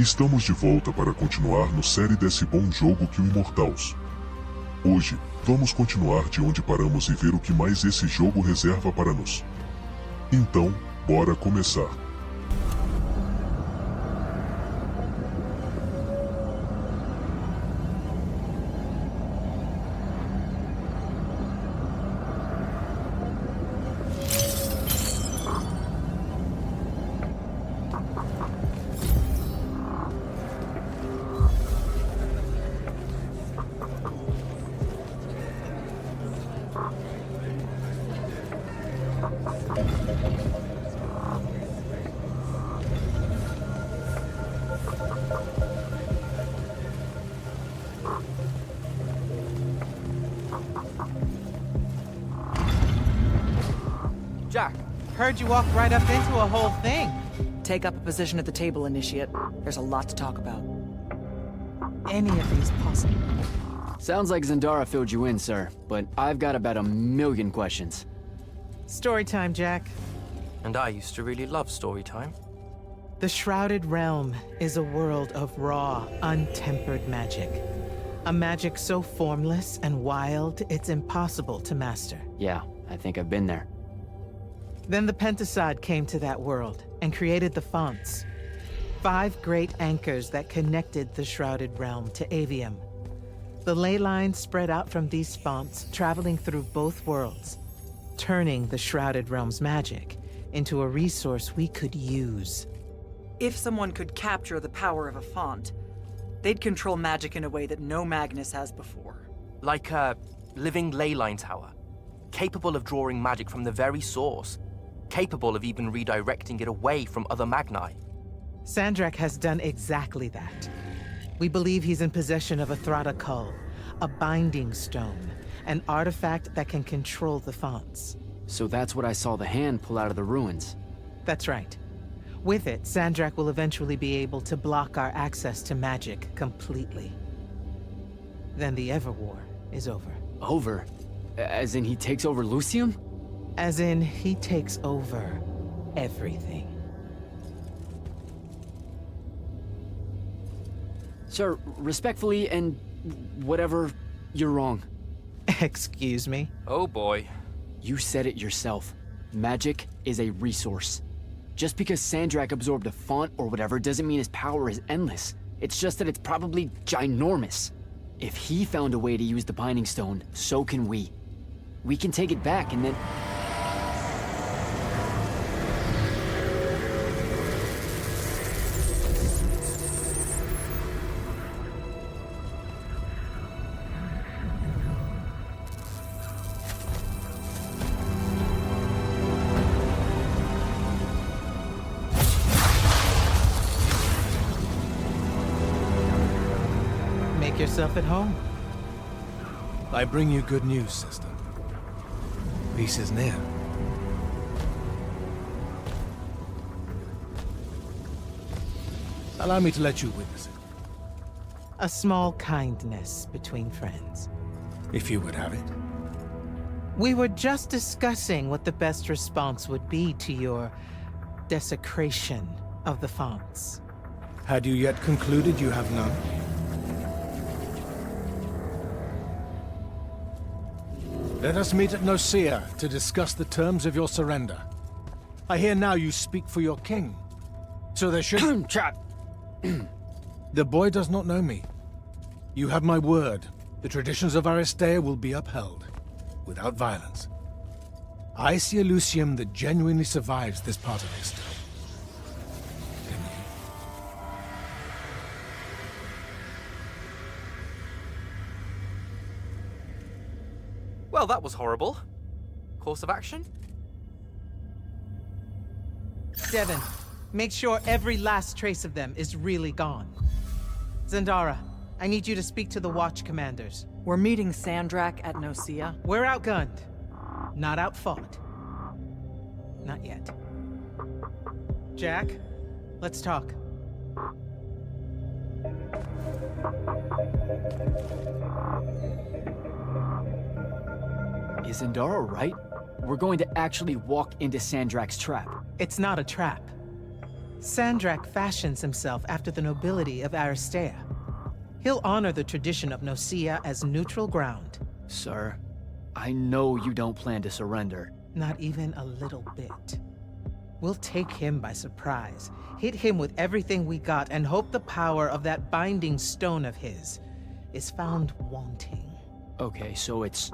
Estamos de volta para continuar no série desse bom jogo que o Immortals. Hoje, vamos continuar de onde paramos e ver o que mais esse jogo reserva para nós. Então, bora começar. Jack, heard you walked right up into a whole thing. Take up a position at the table, Initiate. There's a lot to talk about. Any of these possible? Sounds like Zendara filled you in, sir, but I've got about 1,000,000 questions. Story time, Jack. And I used to really love story time. The Shrouded Realm is a world of raw, untempered magic. A magic so formless and wild, it's impossible to master. Yeah, I think I've been there. Then the Pentasod came to that world and created the fonts. 5 great anchors that connected the Shrouded Realm to Aveum. The ley lines spread out from these fonts, traveling through both worlds, turning the Shrouded Realm's magic into a resource we could use. If someone could capture the power of a font, they'd control magic in a way that no Magnus has before. Like a living leyline tower, capable of drawing magic from the very source, capable of even redirecting it away from other Magni. Sandrak has done exactly that. We believe he's in possession of a Thrata Cull, a binding stone, an artifact that can control the fonts. So that's what I saw the hand pull out of the ruins. That's right. With it, Sandrak will eventually be able to block our access to magic completely. Then the Everwar is over. Over? As in he takes over Lucium? As in, he takes over everything. Sir, respectfully and whatever, you're wrong. Excuse me? Oh boy. You said it yourself. Magic is a resource. Just because Sandrak absorbed a font or whatever doesn't mean his power is endless. It's just that it's probably ginormous. If he found a way to use the Binding Stone, so can we. We can take it back and then... Make yourself at home. I bring you good news, sister. Peace is near. Allow me to let you witness it, A small kindness between friends. if you would have it. We were just discussing what the best response would be to your desecration of the fonts. Had you yet concluded you have none? Let us meet at Nicaea to discuss the terms of your surrender. I hear now you speak for your king. So there should... Chat! The boy does not know me. You have my word. The traditions of Aristea will be upheld, without violence. I see a Lucium that genuinely survives this part of history. Can you? Well, that was horrible. Course of action? Devin, make sure every last trace of them is really gone. Zendara, I need you to speak to the Watch commanders. We're meeting Sandrak at Nicaea. We're outgunned, not outfought. Not yet. Jack, let's talk. Is Zendara right? We're going to actually walk into Sandrak's trap. It's not a trap. Sandrak fashions himself after the nobility of Aristea. He'll honor the tradition of Nocia as neutral ground. Sir, I know you don't plan to surrender. Not even a little bit. We'll take him by surprise, hit him with everything we got, and hope the power of that binding stone of his is found wanting. Okay, so it's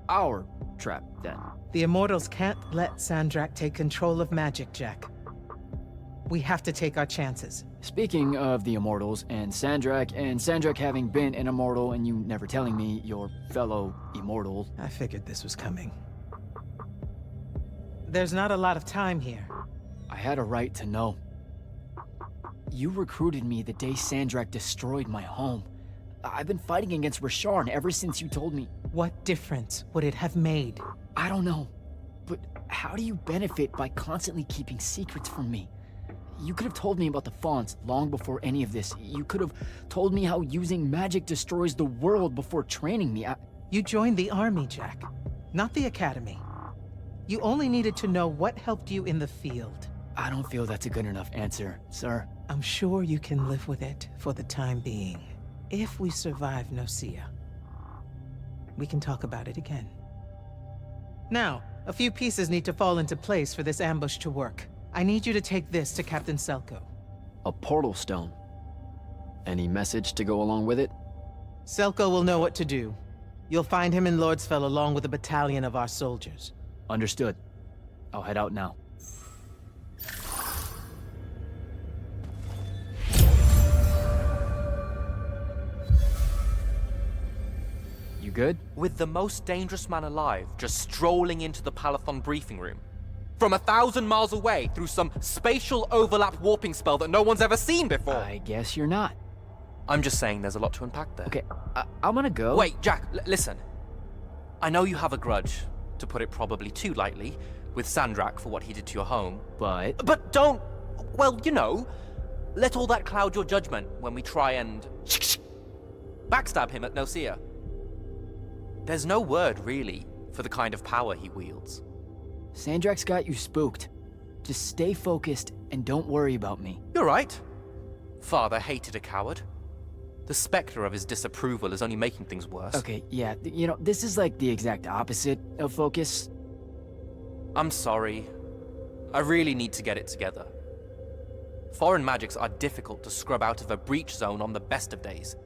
our trap, then. The Immortals can't let Sandrak take control of magic, Jack. We have to take our chances. Speaking of the Immortals and Sandrak having been an Immortal and you never telling me your fellow Immortal. I figured this was coming. There's not a lot of time here. I had a right to know. You recruited me the day Sandrak destroyed my home. I've been fighting against Rasharn ever since you told me. What difference would it have made? I don't know, but how do you benefit by constantly keeping secrets from me? You could have told me about the fonts long before any of this. You could have told me how using magic destroys the world before training me. You joined the army, Jack, not the academy. You only needed to know what helped you in the field. I don't feel that's a good enough answer, sir. I'm sure you can live with it for the time being. If we survive Nocia, we can talk about it again. Now, a few pieces need to fall into place for this ambush to work. I need you to take this to Captain Selko. A portal stone. Any message to go along with it? Selko will know what to do. You'll find him in Lordsfell along with a battalion of our soldiers. Understood. I'll head out now. You good? With the most dangerous man alive just strolling into the Palathon briefing room. From 1,000 miles away through some spatial overlap warping spell that no one's ever seen before. I guess you're not. I'm just saying there's a lot to unpack there. Okay, I'm gonna go. Wait, Jack, listen. I know you have a grudge, to put it probably too lightly, with Sandrak for what he did to your home. But don't, well, you know, let all that cloud your judgment when we try and backstab him at Nocia. There's no word, really, for the kind of power he wields. Sandrak's got you spooked. Just stay focused and don't worry about me. You're right. Father hated a coward. The specter of his disapproval is only making things worse. Okay, yeah, you know, this is like the exact opposite of focus. I'm sorry. I really need to get it together. Foreign magics are difficult to scrub out of a breach zone on the best of days.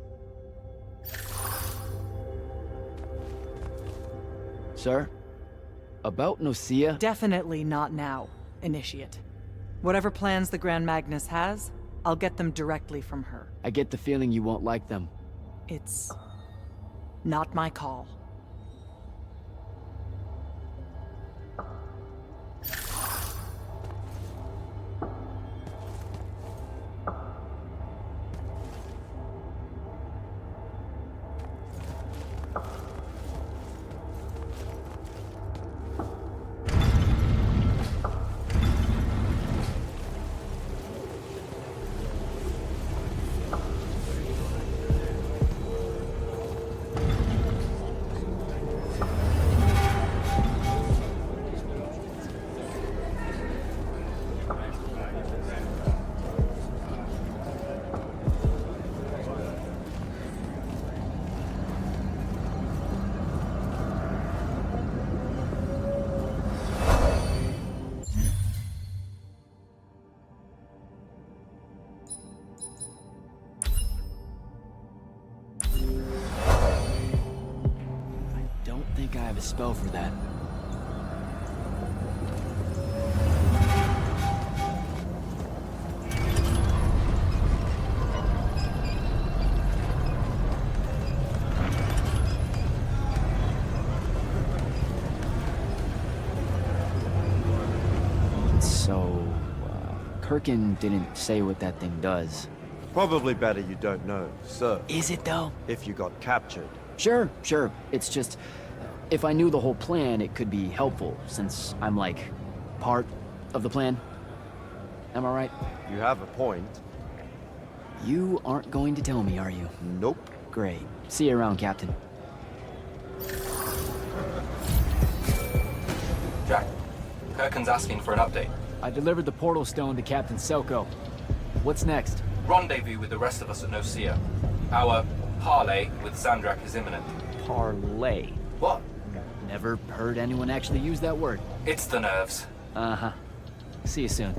Sir? About Nocia? Definitely not now, Initiate. Whatever plans the Grand Magnus has, I'll get them directly from her. I get the feeling you won't like them. It's not my call. I have a spell for that. So, Kirkin didn't say what that thing does. Probably better you don't know, sir. Is it though? If you got captured. Sure. It's just, if I knew the whole plan, it could be helpful, since I'm like, part of the plan. Am I right? You have a point. You aren't going to tell me, are you? Nope. Great. See you around, Captain. Jack, Kirkin's asking for an update. I delivered the portal stone to Captain Selko. What's next? Rendezvous with the rest of us at Nocia. Our parley with Sandrak is imminent. Parlay. What? Never heard anyone actually use that word. It's the nerves. Uh-huh. See you soon.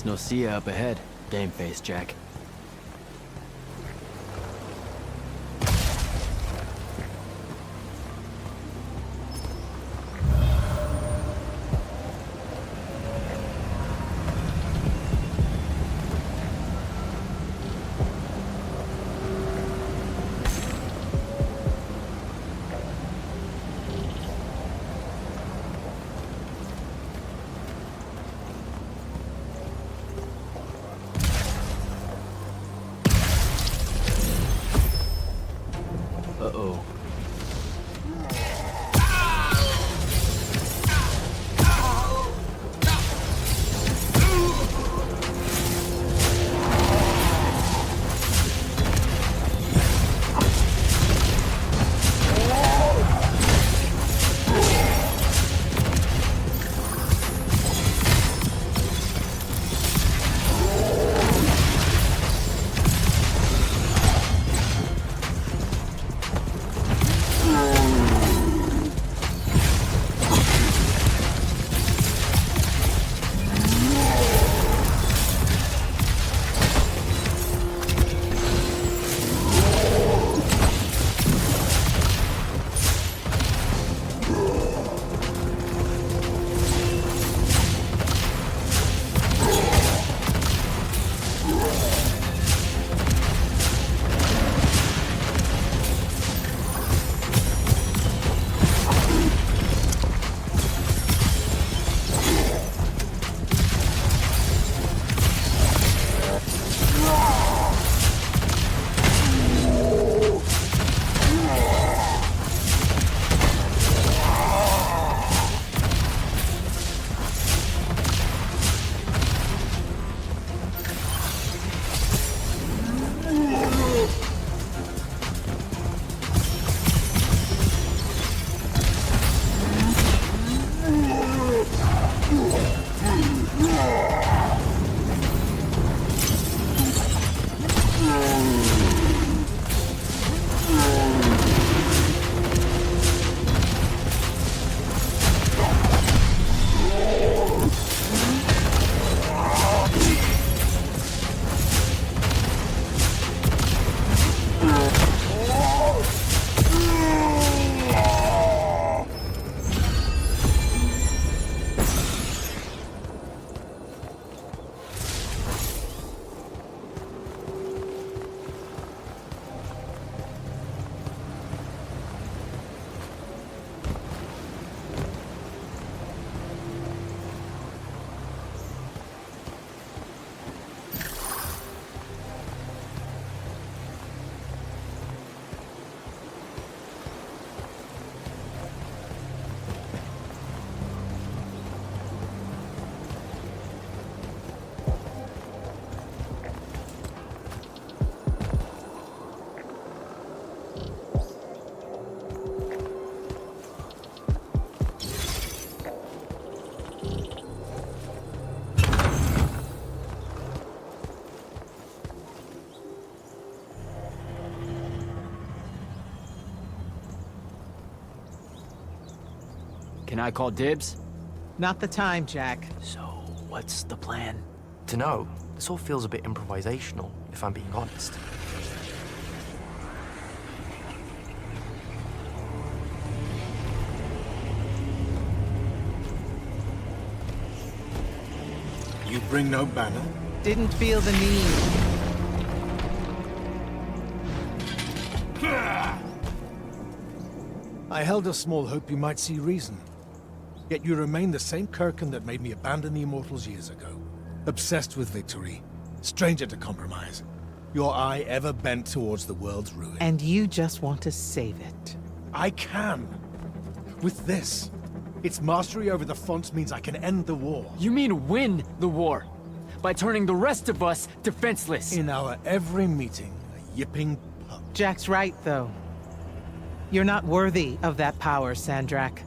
Guess no see ya up ahead. Game face, Jack. Uh-oh. Can I call dibs? Not the time, Jack. So, what's the plan? Dunno. This all feels a bit improvisational, if I'm being honest. You bring no banner? Didn't feel the need. I held a small hope you might see reason. Yet you remain the same Kirkin that made me abandon the Immortals years ago. Obsessed with victory, stranger to compromise. Your eye ever bent towards the world's ruin. And you just want to save it. I can. With this. Its mastery over the fonts means I can end the war. You mean win the war? By turning the rest of us defenseless? In our every meeting, a yipping pup. Jack's right, though. You're not worthy of that power, Sandrak.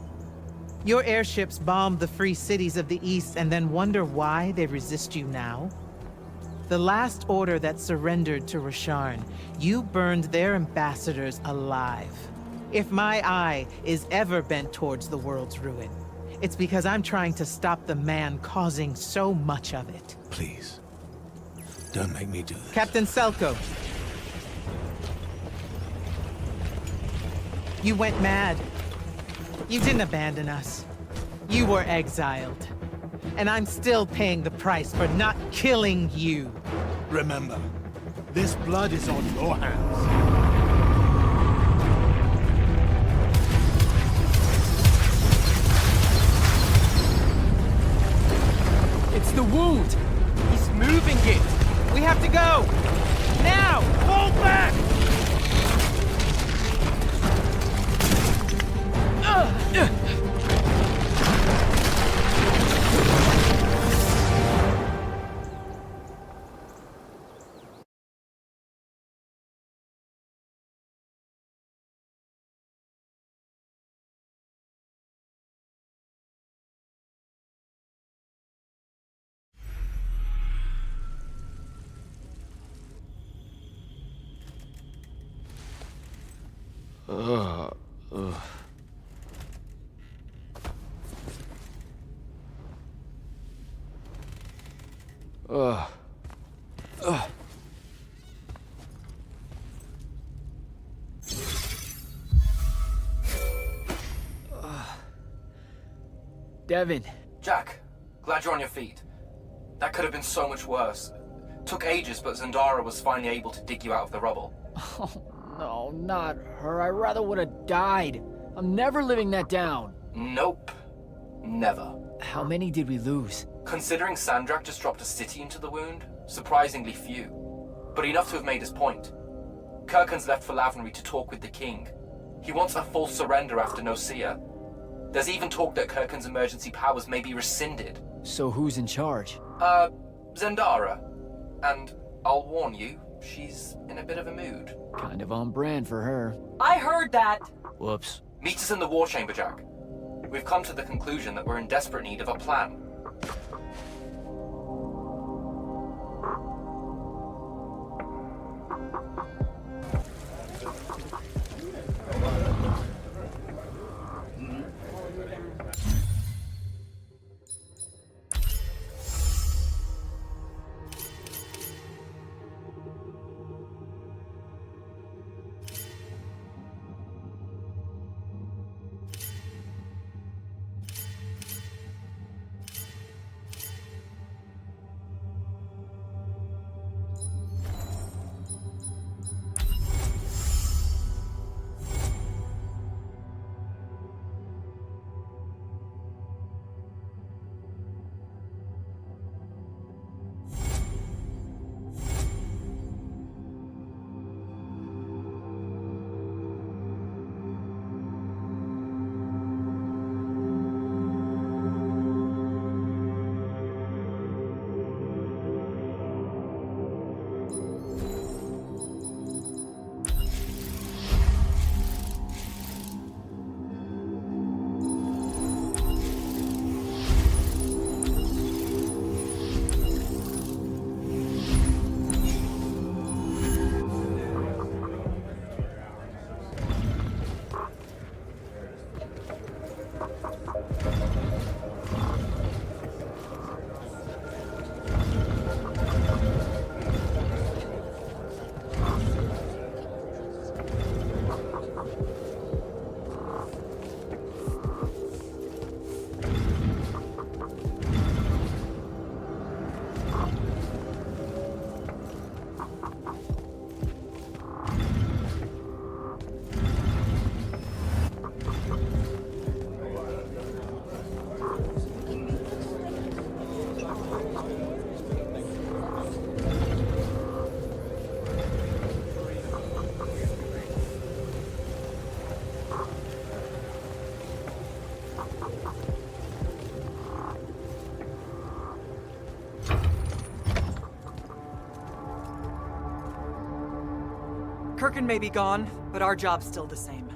Your airships bombed the free cities of the East and then wonder why they resist you now? The last order that surrendered to Rasharn, you burned their ambassadors alive. If my eye is ever bent towards the world's ruin, it's because I'm trying to stop the man causing so much of it. Please. Don't make me do this. Captain Selko. You went mad. You didn't abandon us. You were exiled. And I'm still paying the price for not killing you. Remember, this blood is on your hands. It's the wound! He's moving it! We have to go! Now! Fall back! Devin. Jack, glad you're on your feet. That could have been so much worse. Took ages, but Zendara was finally able to dig you out of the rubble. Oh, no, not her. I rather would have died. I'm never living that down. Nope. Never. How many did we lose? Considering Sandrak just dropped a city into the wound, surprisingly few. But enough to have made his point. Kirkhan's left for Lavnery to talk with the king. He wants a full surrender after Nocia. There's even talk that Kirkhan's emergency powers may be rescinded. So who's in charge? Zendara. And I'll warn you, she's in a bit of a mood. Kind of on brand for her. I heard that! Whoops. Meet us in the war chamber, Jack. We've come to the conclusion that we're in desperate need of a plan. Kirkhan may be gone, but our job's still the same.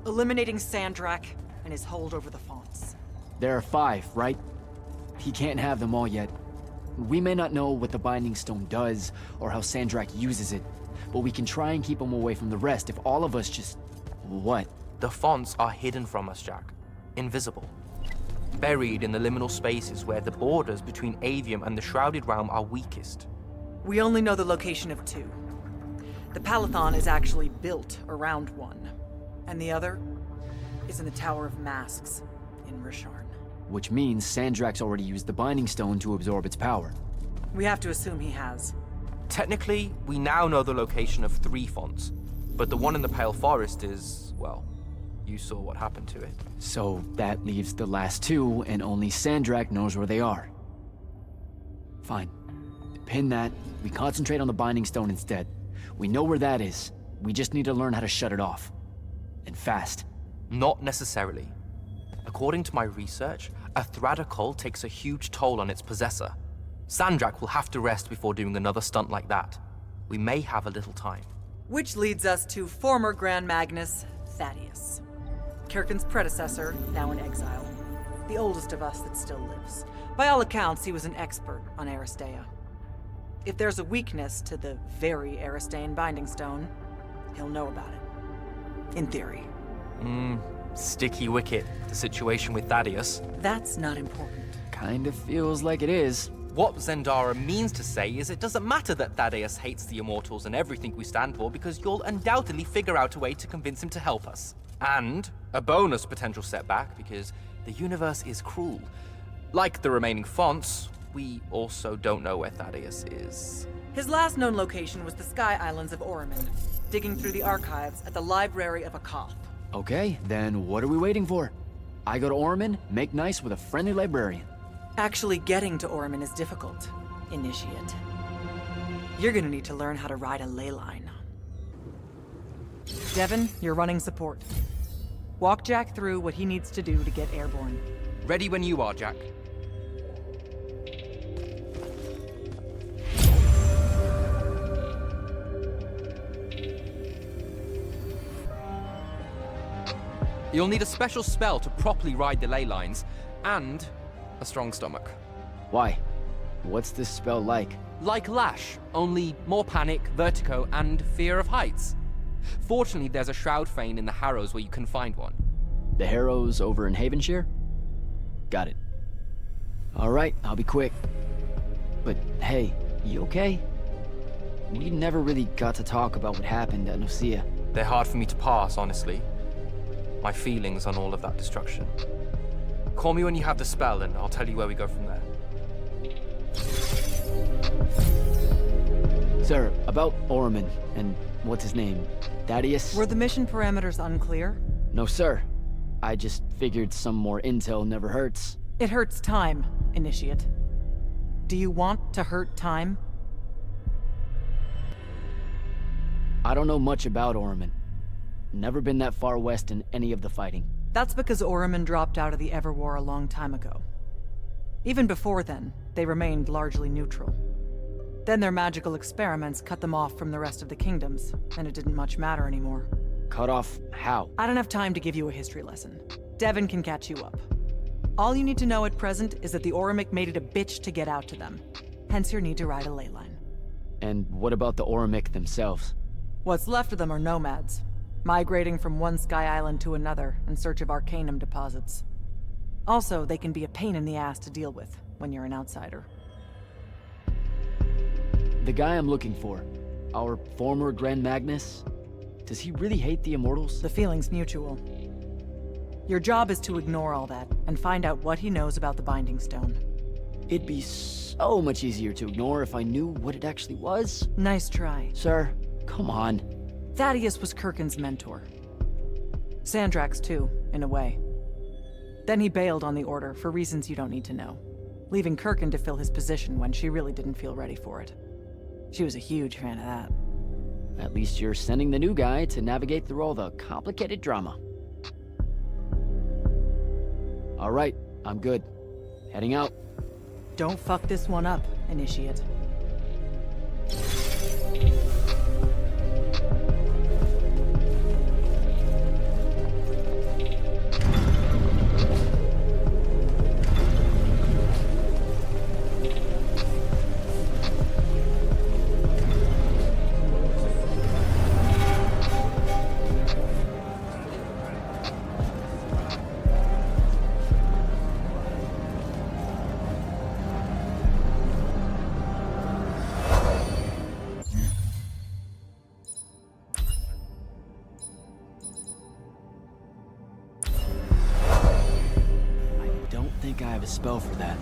Eliminating Sandrak and his hold over the fonts. There are 5, right? He can't have them all yet. We may not know what the Binding Stone does, or how Sandrak uses it, but we can try and keep him away from the rest if all of us just... What? The fonts are hidden from us, Jack. Invisible. buried in the liminal spaces where the borders between Aveum and the Shrouded Realm are weakest. We only know the location of two. The Palathon is actually built around one, and the other is in the Tower of Masks in Risharn. Which means Sandrak's already used the Binding Stone to absorb its power. We have to assume he has. Technically, we now know the location of 3 fonts, but the one in the Pale Forest is, well, you saw what happened to it. So that leaves the last 2, and only Sandrak knows where they are. Fine. Pin that. We concentrate on the Binding Stone instead. We know where that is. We just need to learn how to shut it off. And fast. Not necessarily. According to my research, a Thradda cull takes a huge toll on its possessor. Sandrak will have to rest before doing another stunt like that. We may have a little time. Which leads us to former Grand Magnus, Thaddeus. Kirkin's predecessor, now in exile. The oldest of us that still lives. By all accounts, he was an expert on Aristea. If there's a weakness to the very Aristean Binding Stone, he'll know about it. In theory. Sticky wicket, the situation with Thaddeus. That's not important. Kind of feels like it is. What Zendara means to say is it doesn't matter that Thaddeus hates the Immortals and everything we stand for, because you'll undoubtedly figure out a way to convince him to help us. And a bonus potential setback, because the universe is cruel. Like the remaining fonts, we also don't know where Thaddeus is. His last known location was the Sky Islands of Oramin, digging through the archives at the Library of Akoth. Okay, then what are we waiting for? I go to Oramin, make nice with a friendly librarian. Actually getting to Oramin is difficult, Initiate. You're gonna need to learn how to ride a ley line. Devin, you're running support. Walk Jack through what he needs to do to get airborne. Ready when you are, Jack. You'll need a special spell to properly ride the ley lines, and a strong stomach. Why? What's this spell like? Like Lash, only more panic, vertigo, and fear of heights. Fortunately, there's a Shroud Fane in the Harrows where you can find one. The Harrows over in Havenshire? Got it. Alright, I'll be quick. But hey, you okay? We never really got to talk about what happened at Nicaea. They're hard for me to pass, honestly. My feelings on all of that destruction. Call me when you have the spell and I'll tell you where we go from there. Sir, about Oramin and what's his name? Thaddeus? Were the mission parameters unclear? No, sir. I just figured some more intel never hurts. It hurts time, Initiate. Do you want to hurt time? I don't know much about Oramin. Never been that far west in any of the fighting. That's because Oramin dropped out of the Everwar a long time ago. Even before then, they remained largely neutral. Then their magical experiments cut them off from the rest of the kingdoms, and it didn't much matter anymore. Cut off how? I don't have time to give you a history lesson. Devin can catch you up. All you need to know at present is that the Orimic made it a bitch to get out to them. Hence your need to ride a ley line. And what about the Orimic themselves? What's left of them are nomads, migrating from one sky island to another in search of arcanum deposits. Also, they can be a pain in the ass to deal with when you're an outsider. The guy I'm looking for, our former Grand Magnus, does he really hate the Immortals? The feeling's mutual. Your job is to ignore all that and find out what he knows about the Binding Stone. It'd be so much easier to ignore if I knew what it actually was. Nice try. Sir, come on. Thaddeus was Kirkin's mentor. Sandrak's too, in a way. Then he bailed on the Order for reasons you don't need to know, leaving Kirkin to fill his position when she really didn't feel ready for it. She was a huge fan of that. At least you're sending the new guy to navigate through all the complicated drama. All right, I'm good. Heading out. Don't fuck this one up, Initiate. a spell for that.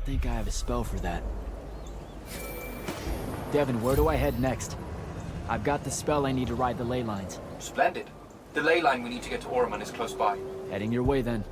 think I have a spell for that. Devin, where do I head next? I've got the spell I need to ride the ley lines. Splendid. The ley line we need to get to Oromon is close by. Heading your way then.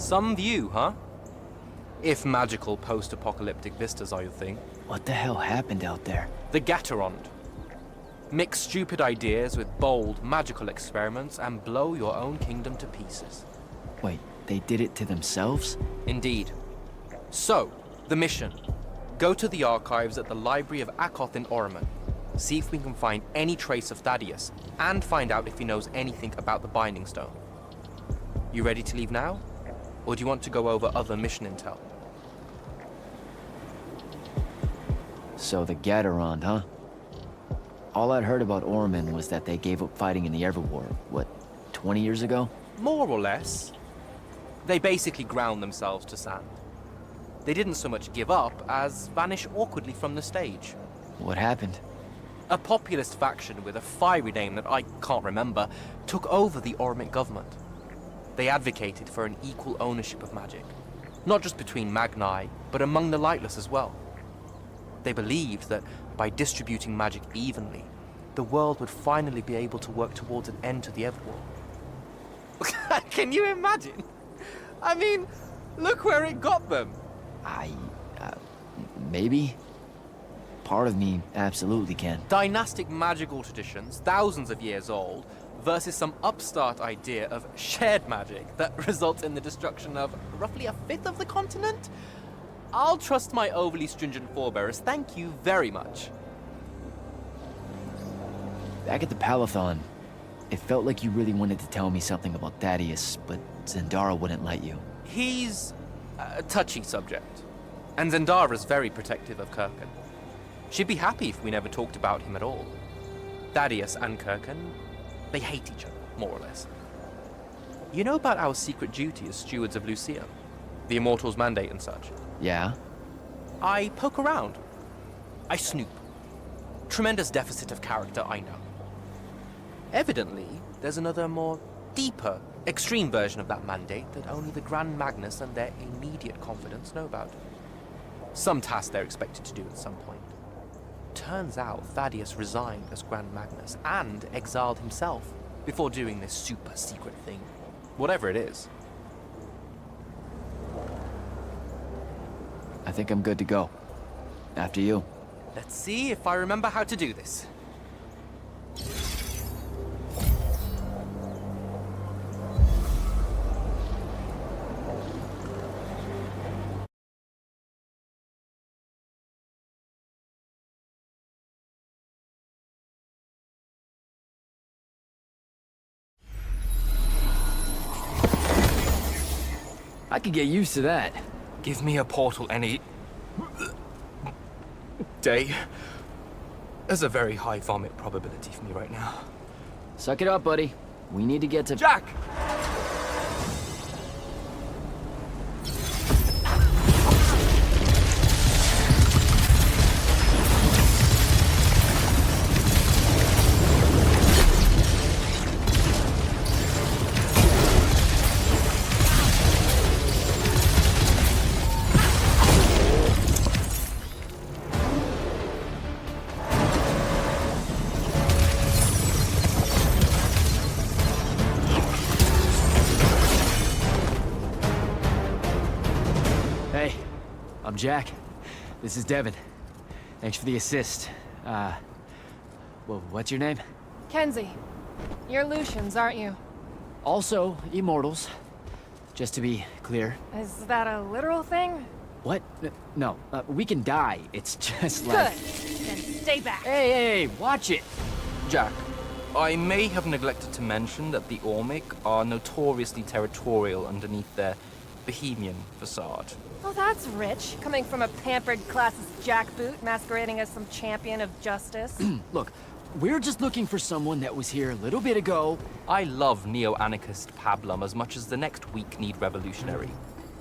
Some view, huh? If magical post-apocalyptic vistas are your thing. What the hell happened out there? The Gatorond. Mix stupid ideas with bold, magical experiments and blow your own kingdom to pieces. Wait, they did it to themselves? Indeed. So, the mission. Go to the archives at the Library of Akoth in Orman. See if we can find any trace of Thaddeus, and find out if he knows anything about the Binding Stone. You ready to leave now? Or do you want to go over other mission intel? So the Gatorond, huh? All I'd heard about Orman was that they gave up fighting in the Everwar, what, 20 years ago? More or less. They basically ground themselves to sand. They didn't so much give up as vanish awkwardly from the stage. What happened? A populist faction with a fiery name that I can't remember took over the Ormic government. They advocated for an equal ownership of magic, not just between Magni, but among the lightless as well. They believed that by distributing magic evenly, the world would finally be able to work towards an end to the Everwar. Can you imagine? I mean, look where it got them. Maybe? Part of me absolutely can. Dynastic magical traditions, thousands of years old, versus some upstart idea of shared magic that results in the destruction of roughly a fifth of the continent? I'll trust my overly stringent forebears, thank you very much. Back at the Palathon, it felt like you really wanted to tell me something about Thaddeus, but Zendara wouldn't let you. He's a touchy subject, and Zendara's very protective of Kirkan. She'd be happy if we never talked about him at all. Thaddeus and Kirkan, they hate each other, more or less. You know about our secret duty as stewards of Lucia? The Immortals' mandate and such? Yeah? I poke around. I snoop. Tremendous deficit of character, I know. Evidently, there's another more deeper, extreme version of that mandate that only the Grand Magnus and their immediate confidants know about. Some task they're expected to do at some point. Turns out Thaddeus resigned as Grand Magnus and exiled himself before doing this super secret thing. Whatever it is. I think I'm good to go. After you. Let's see if I remember how to do this. I could get used to that. Give me a portal any day. There's a very high vomit probability for me right now. Suck it up, buddy. We need to get to... Jack! Hey, I'm Jack. This is Devin. Thanks for the assist. Well, what's your name? Kenzie. You're Lucians, aren't you? Also, Immortals. Just to be clear. Is that a literal thing? What? No, we can die. It's just Good. like... Then stay back. Hey, watch it! Jack, I may have neglected to mention that the Ormic are notoriously territorial underneath their bohemian facade. Oh, that's rich. Coming from a pampered classist jackboot masquerading as some champion of justice. Look, we're just looking for someone that was here a little bit ago. I love neo-anarchist pablum as much as the next weak-kneed revolutionary.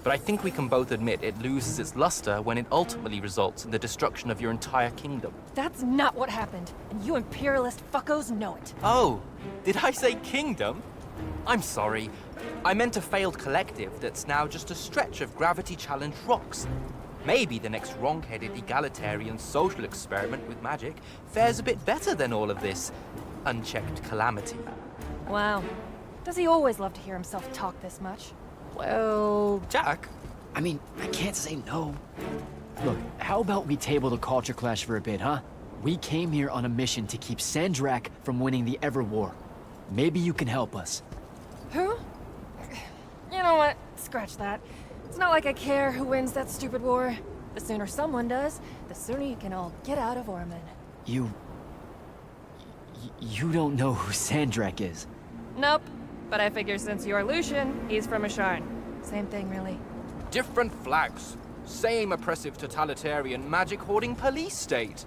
But I think we can both admit it loses its luster when it ultimately results in the destruction of your entire kingdom. That's not what happened, and you imperialist fuckos know it. Oh, did I say kingdom? I'm sorry. I meant a failed collective that's now just a stretch of gravity-challenged rocks. Maybe the next wrong-headed egalitarian social experiment with magic fares a bit better than all of this unchecked calamity. Wow. Does he always love to hear himself talk this much? Well, Jack? I mean, I can't say no. Look, how about we table the culture clash for a bit, huh? We came here on a mission to keep Sandrak from winning the Ever War. Maybe you can help us. who? You know what? Scratch that. It's not like I care who wins that stupid war. The sooner someone does, the sooner you can all get out of Orman. You don't know who Sandrak is. Nope. But I figure since you're Lucian, he's from Asharn. Same thing, really. Different flags. Same oppressive totalitarian magic hoarding police state.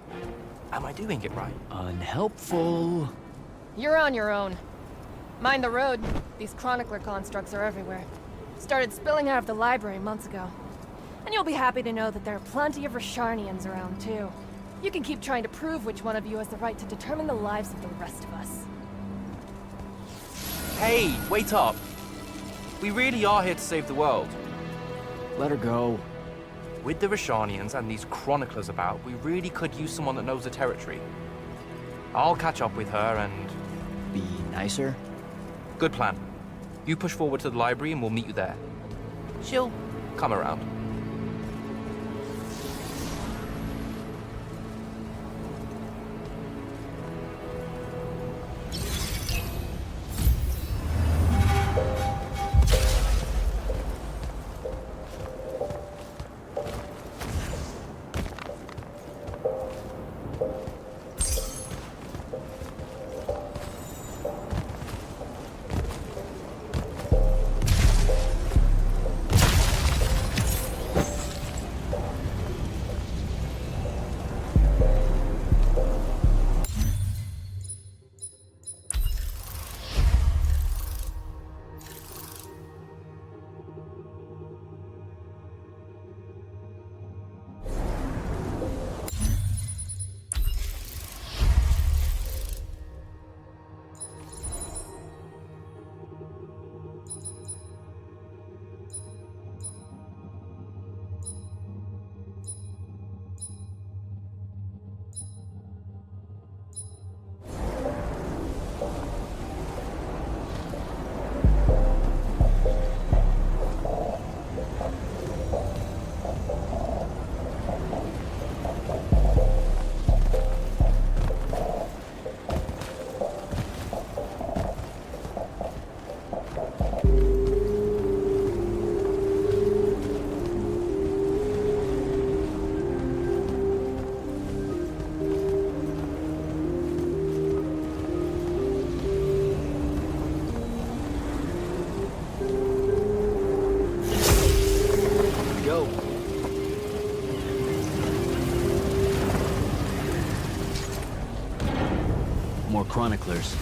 Am I doing it right? Unhelpful. You're on your own. Mind the road. These chronicler constructs are everywhere. Started spilling out of the library months ago. And you'll be happy to know that there are plenty of Rasharnians around, too. You can keep trying to prove which one of you has the right to determine the lives of the rest of us. Hey, wait up. We really are here to save the world. Let her go. With the Rasharnians and these chroniclers about, we really could use someone that knows the territory. I'll catch up with her and... Be nicer? Good plan. You push forward to the library and we'll meet you there. She'll come around. Chroniclers.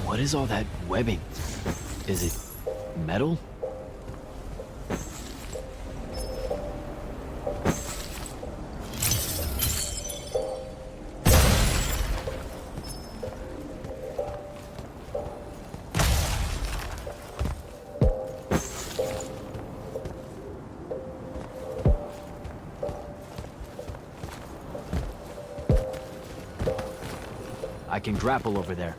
What is all that webbing? Is it metal? I can grapple over there.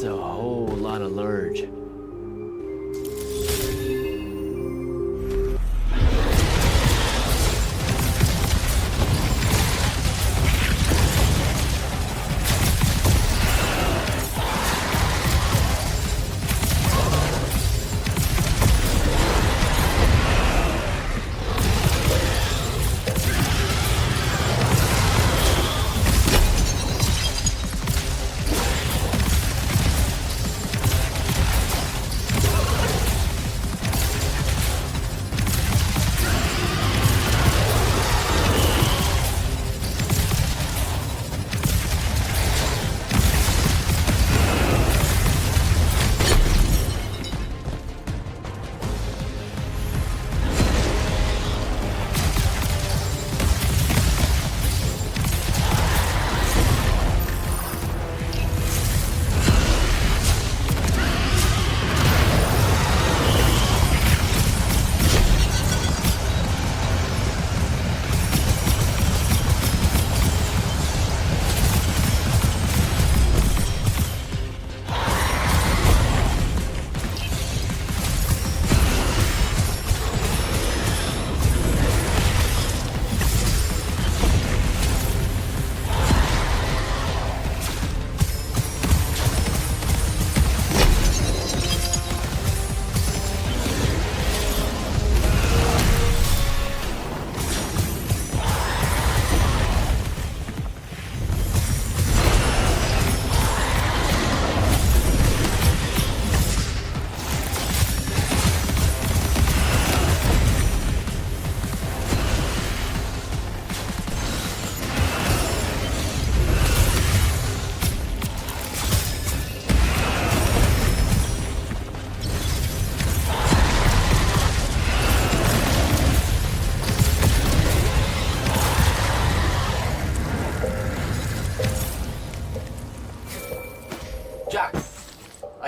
a whole lot of lurge.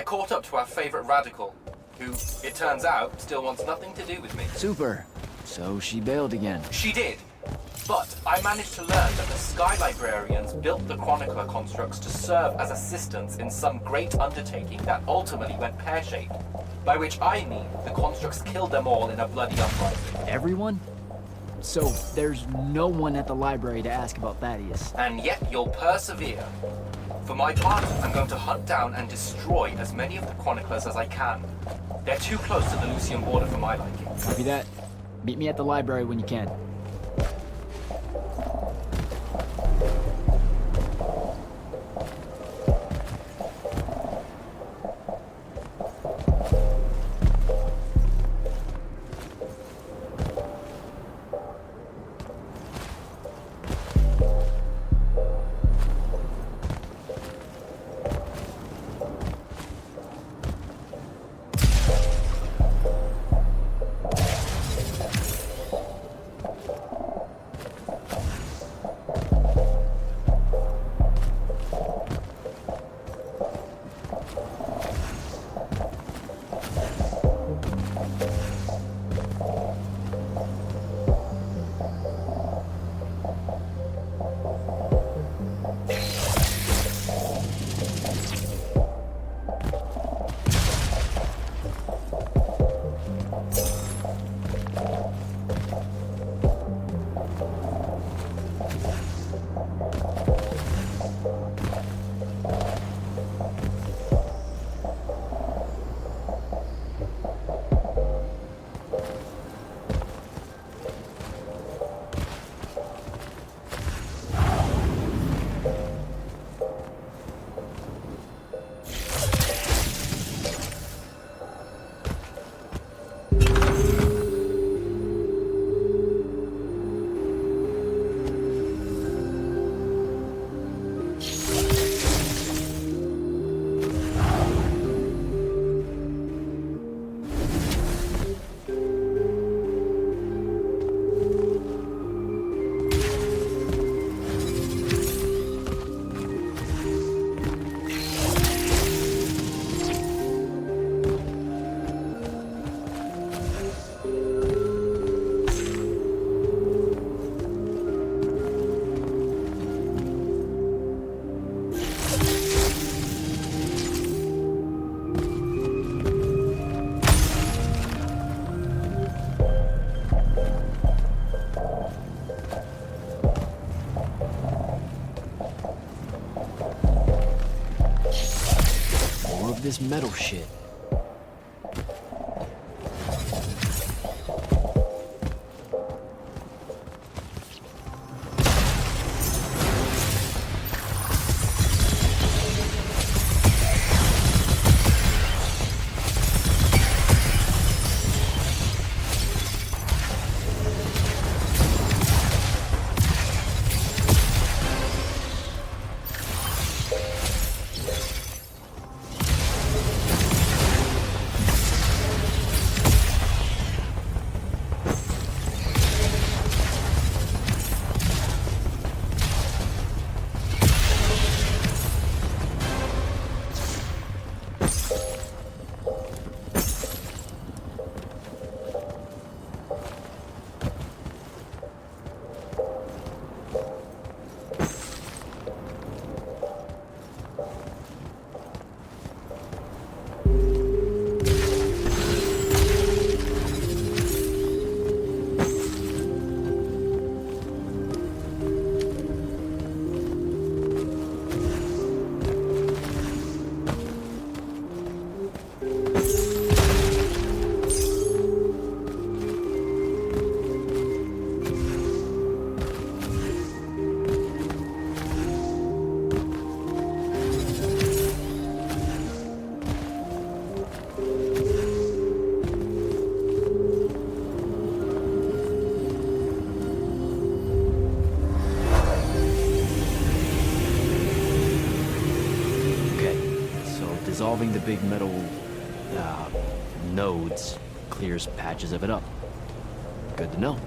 caught up to our favorite radical, who, it turns out, still wants nothing to do with me. Super. So she bailed again. She did. But I managed to learn that the Sky Librarians built the Chronicler constructs to serve as assistants in some great undertaking that ultimately went pear-shaped. By which I mean the constructs killed them all in a bloody uprising. Everyone? So there's no one at the library to ask about Thaddeus. And yet you'll persevere. For my part, I'm going to hunt down and destroy as many of the Chroniclers as I can. They're too close to the Lucian border for my liking. Copy that. Meet me at the library when you can. this metal shit? Dissolving the big metal nodes clears patches of it up. Good to know.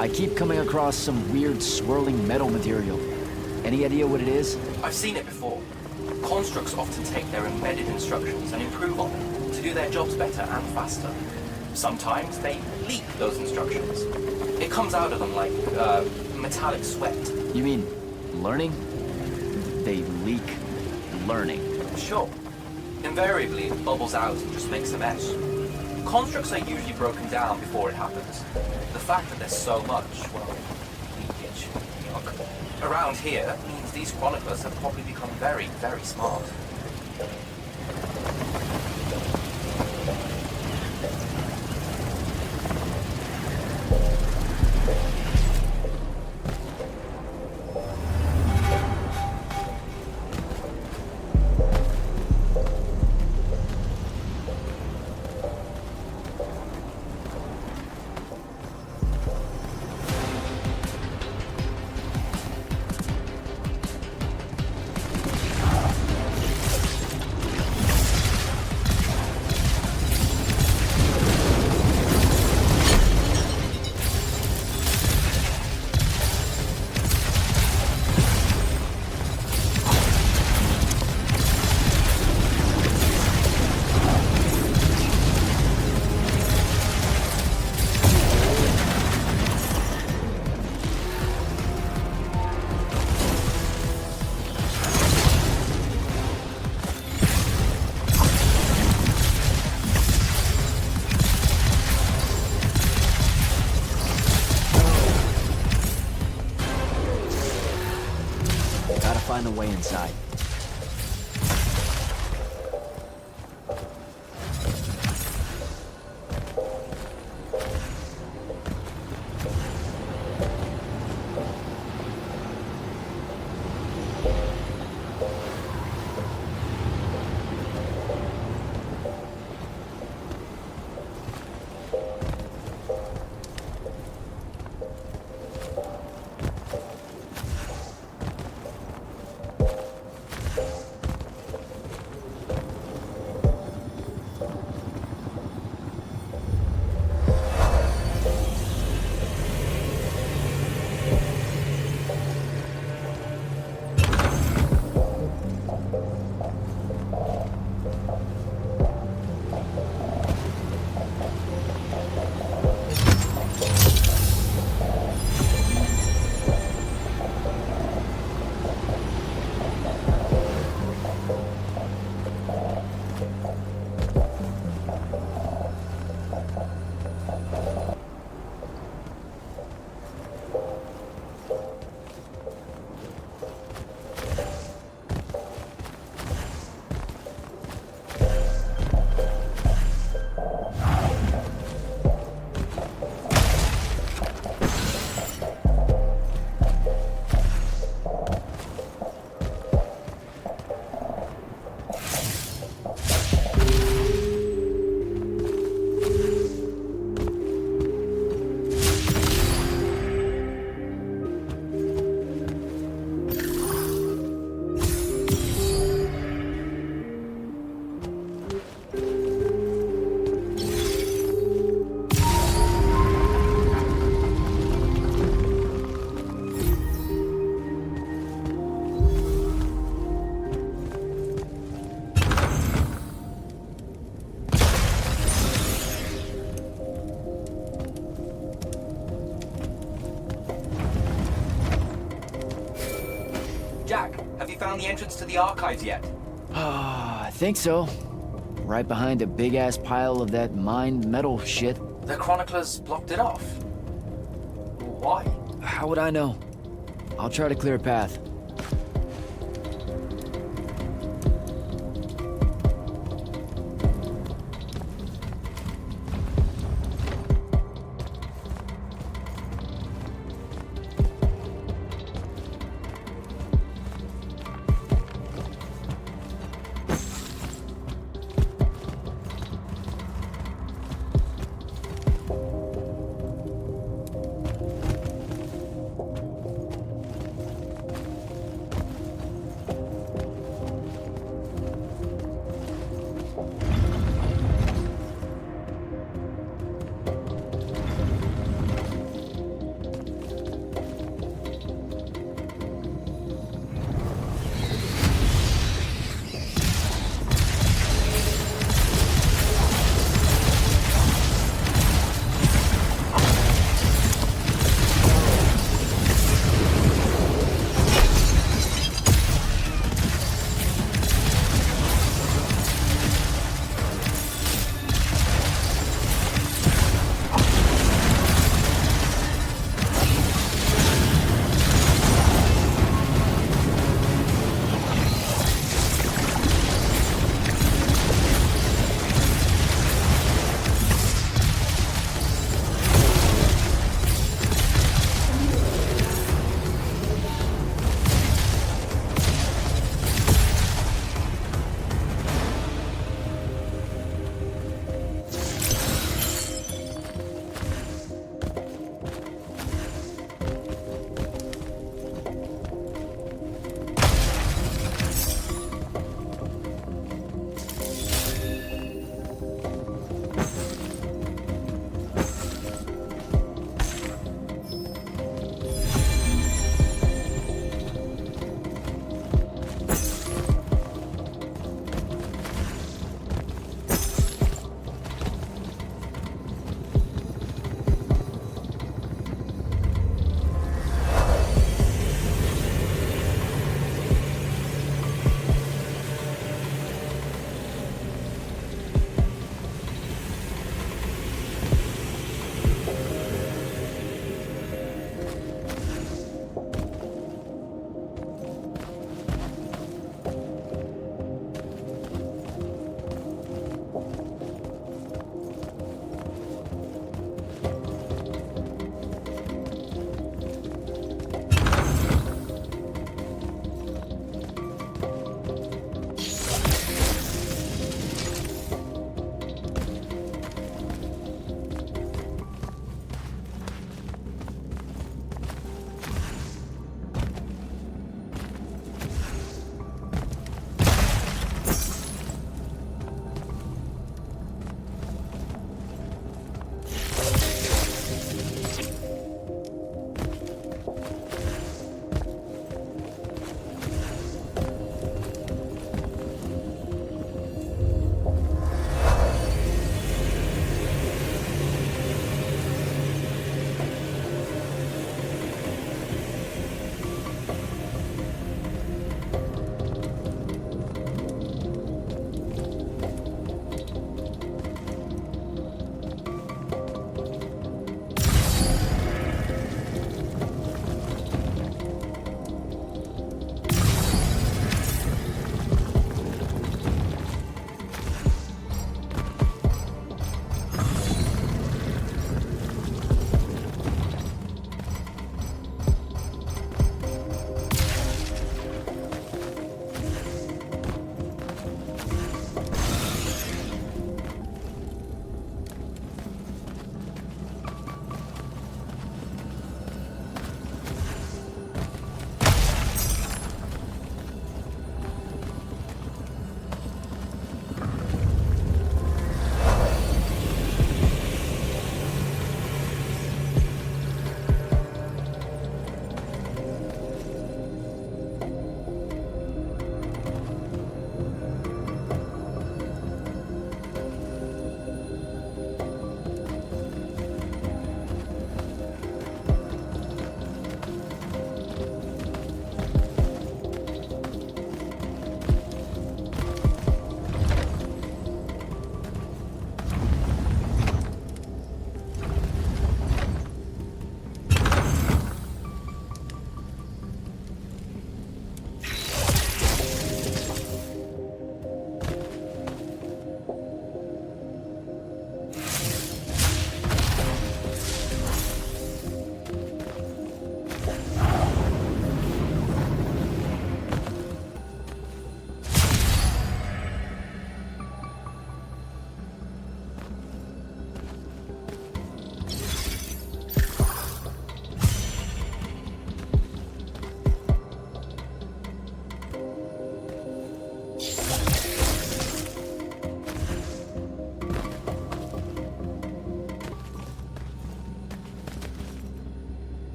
I keep coming across some weird swirling metal material. Any idea what it is? I've seen it before. Constructs often take their embedded instructions and improve on them to do their jobs better and faster. Sometimes they leak those instructions. It comes out of them like metallic sweat. You mean learning? They leak learning. Sure. Invariably, it bubbles out and just makes a mess. Constructs are usually broken down before it happens. The fact that there's so much, well, leakage, yuck, around here means these chroniclers have probably become very, very smart. inside. Jack, have you found the entrance to the archives yet? I think so. Right behind a big-ass pile of that mined metal shit. The chroniclers blocked it off. Why? How would I know? I'll try to clear a path.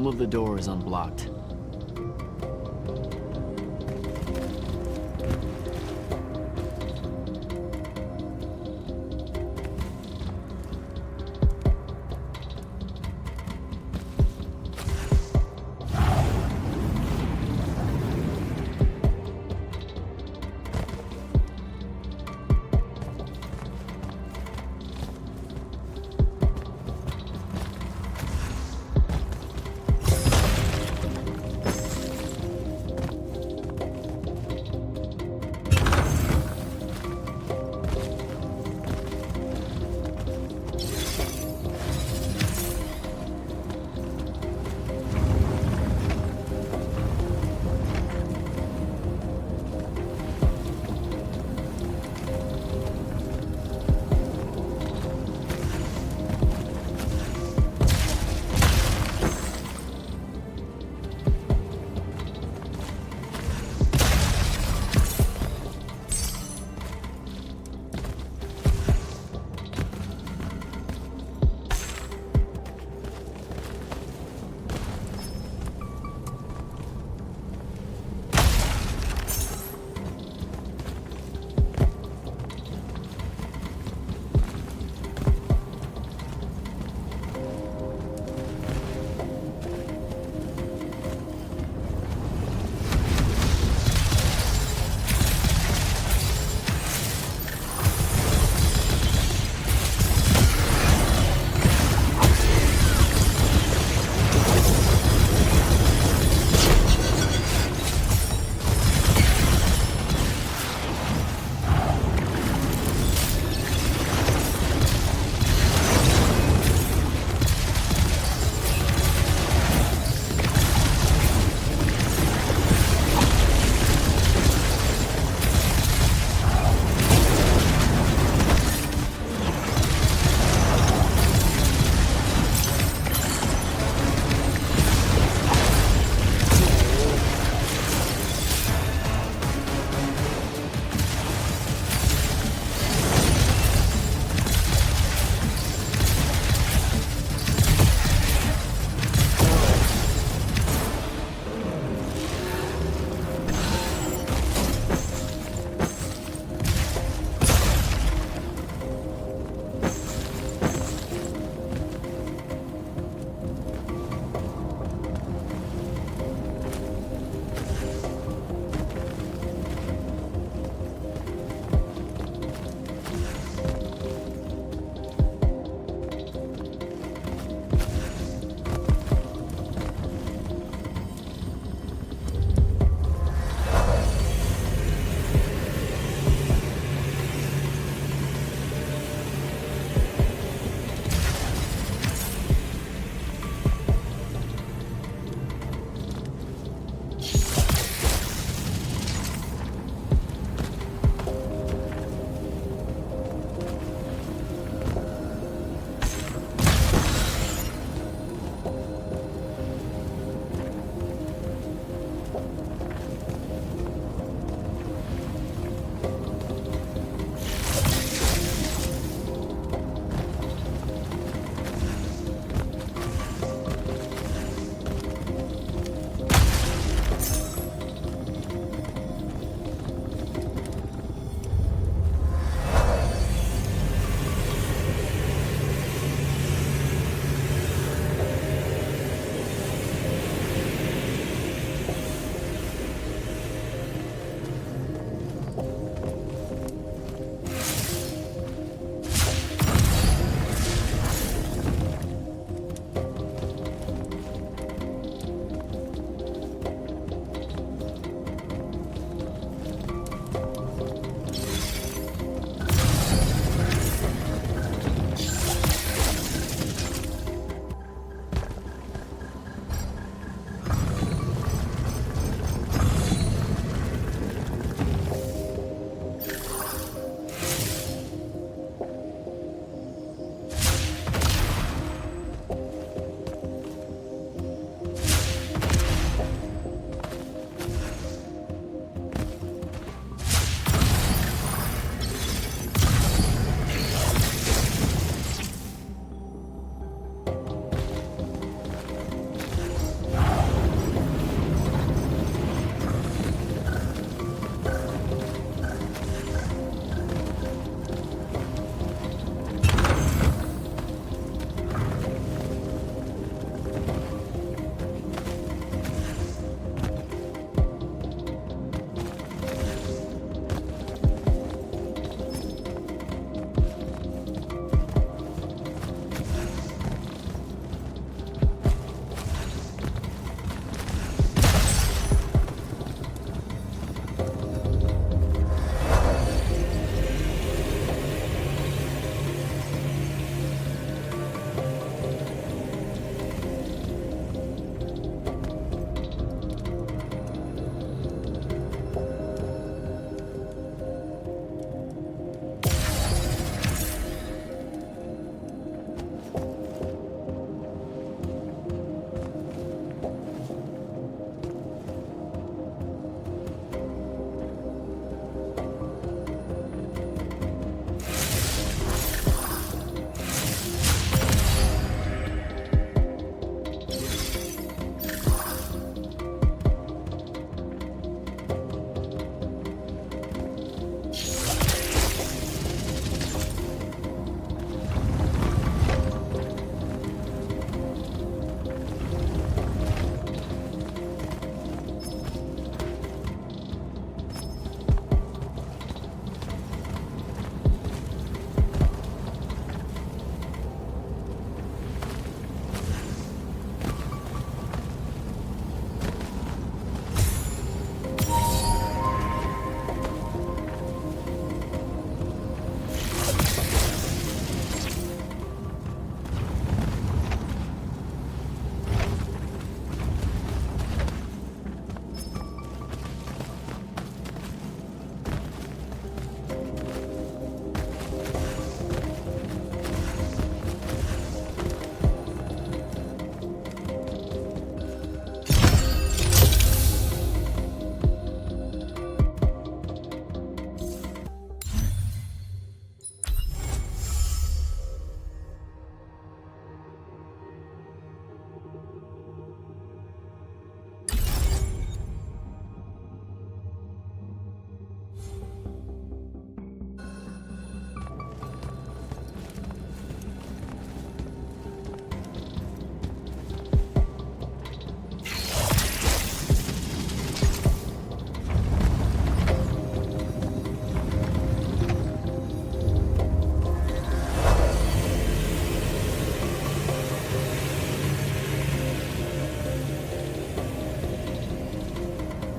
Some of the door is unblocked.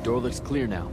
Door looks clear now.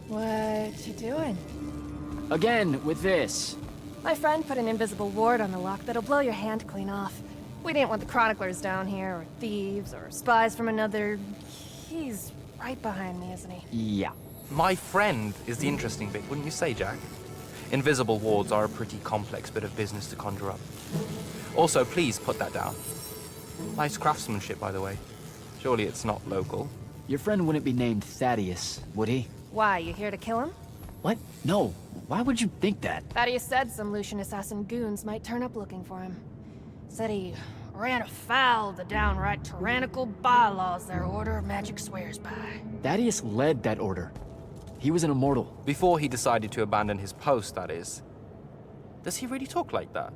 What you doing? Again, with this. My friend put an invisible ward on the lock that'll blow your hand clean off. We didn't want the chroniclers down here, or thieves, or spies from another... He's right behind me, isn't he? Yeah. My friend is the interesting bit, wouldn't you say, Jack? Invisible wards are a pretty complex bit of business to conjure up. Also, please put that down. Nice craftsmanship, by the way. Surely it's not local. Your friend wouldn't be named Thaddeus, would he? Why, you here to kill him? What? No. Why would you think that? Thaddeus said some Lucian assassin goons might turn up looking for him. Said he ran afoul of the downright tyrannical bylaws their order of magic swears by. Thaddeus led that order. He was an immortal. Before he decided to abandon his post, that is. Does he really talk like that?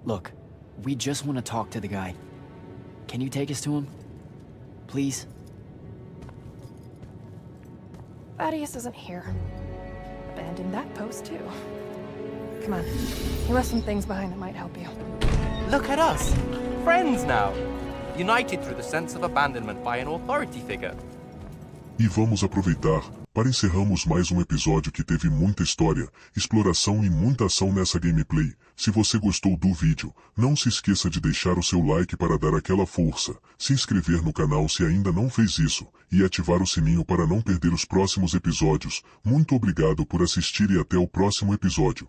Look, we just want to talk to the guy. Can you take us to him? Please? Thaddeus isn't here. Abandoned that post, too. Come on. He left some things behind that might help you. Look at us! Friends now! United through the sense of abandonment by an authority figure. E vamos aproveitar para encerrarmos mais um episódio que teve muita história, exploração e muita ação nessa gameplay. Se você gostou do vídeo, não se esqueça de deixar o seu like para dar aquela força, se inscrever no canal se ainda não fez isso, e ativar o sininho para não perder os próximos episódios. Muito obrigado por assistir e até o próximo episódio.